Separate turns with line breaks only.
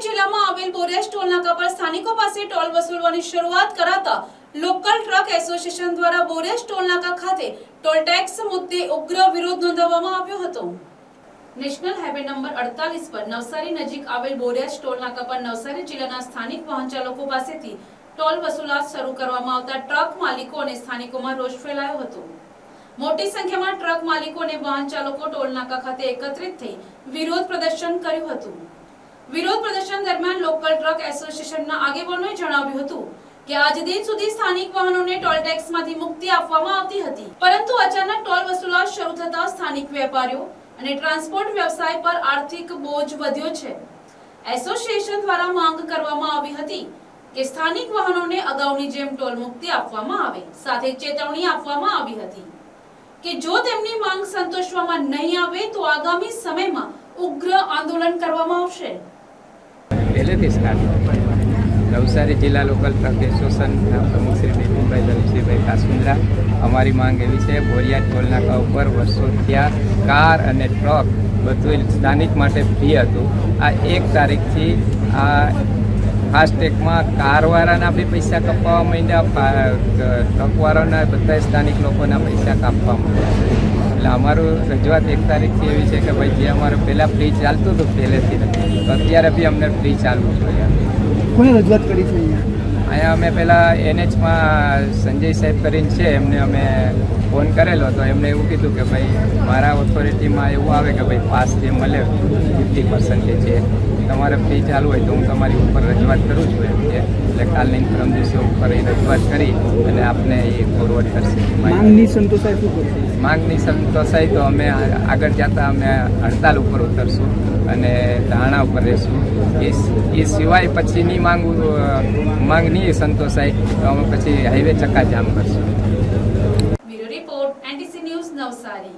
નવસારી જિલ્લામાં આવેલ બોરિયાસ ટોલ નાકા પર સ્થાનિકો પાસે ટોલ વસૂલવાની શરૂઆત કરાતા લોકલ ટ્રક એસોસિએશન દ્વારા બોરિયાસ ટોલ નાકા ખાતે ટોલ ટેક્સ મુદ્દે ઉગ્ર વિરોધ નોંધાવવામાં આવ્યો હતો। નેશનલ હાઈવે નંબર 48 પર નવસારી નજીક આવેલ બોરિયાસ ટોલ નાકા પર નવસારી જિલ્લાના સ્થાનિક વાહન ચાલકો પાસેથી ટોલ વસૂલાત શરૂ કરવામાં આવતા ટ્રક માલિકો અને સ્થાનિકોમાં રોષ ફેલાયો હતો। મોટી સંખ્યામાં ટ્રક માલિકો અને વાહન ચાલકો ટોલ નાકા ખાતે એકત્રિત થઈ વિરોધ પ્રદર્શન કર્યું હતું। વિરોધ પ્રદર્શન દરમિયાન લોકલ ટ્રક એસોસિએશનના આગેવાનોએ જણાવ્યું હતું કે આજ દિન સુધી સ્થાનિક વાહનોને ટોલ ટેક્સમાંથી મુક્તિ આપવામાં આવતી હતી, પરંતુ અચાનક ટોલ વસૂલાત શરૂ થતા સ્થાનિક વેપારીઓ અને ટ્રાન્સપોર્ટ વ્યવસાય પર આર્થિક બોજ વધ્યો છે। એસોસિએશન દ્વારા માંગ કરવામાં આવી હતી કે સ્થાનિક વાહનોને અગાઉની જેમ ટોલ મુક્તિ આપવામાં આવે, સાથે ચેતવણી આપવામાં આવી હતી કે જો તેમની માંગ સંતોષવામાં નહીં આવે તો આગામી સમયમાં ઉગ્ર આંદોલન કરવામાં આવશે।
પહેલેથી સ્ટાર્ટ નવસારી જિલ્લા લોકલ ટ્રક એસોસિએશનના પ્રમુખ શ્રી બિપિનભાઈ ધનસિંહભાઈ કાસુંદ્રા, અમારી માંગ એવી છે, બોરિયાસ ટોલ નાકા ઉપર વર્ષો થયા કાર અને ટ્રક બધું સ્થાનિક માટે ફ્રી હતું। આ 1 તારીખથી આ ફાસ્ટેગમાં કારવાળાના બી પૈસા કપાવવા માંડ્યા, ટ્રકવાળાના બધા સ્થાનિક લોકોના પૈસા કાપવા માંડ્યા। એટલે અમારું રજૂઆત 1 તારીખથી એવી છે કે ભાઈ જે અમારું પહેલાં ફ્રી ચાલતું હતું પહેલેથી નથી, તો અત્યારે બી અમને ફ્રી ચાલવું જોઈએ।
કોને રજૂઆત કરી છે
અહીંયા અમે પહેલાં NH માં સંજય સાહેબ કરીને છે, એમને અમે ફોન કરેલો તો એમણે એવું કીધું કે ભાઈ મારા ઓથોરિટીમાં એવું આવે કે ભાઈ પાસ જે મળે 50% છે, તમારે ફ્રી ચાલુ હોય તો હું તમારી ઉપર રજૂઆત કરું છું એમ કે, એટલે કાલની પરમ દિવસે ઉપર એ રજૂઆત કરી અને આપને એ ફોરવર્ડ કરશે।
માંગની સંતોષાય શું કરશે?
માંગની સંતોષાય તો અમે આગળ જતા અમે હડતાલ ઉપર ઉતરશું અને ધરણા ઉપર રહેશું। એ સિવાય પછીની માંગ નહીં સંતોષાય તો અમે પછી હાઈવે ચક્કાજામ કરશું।
Bureau report NTC news Navsari.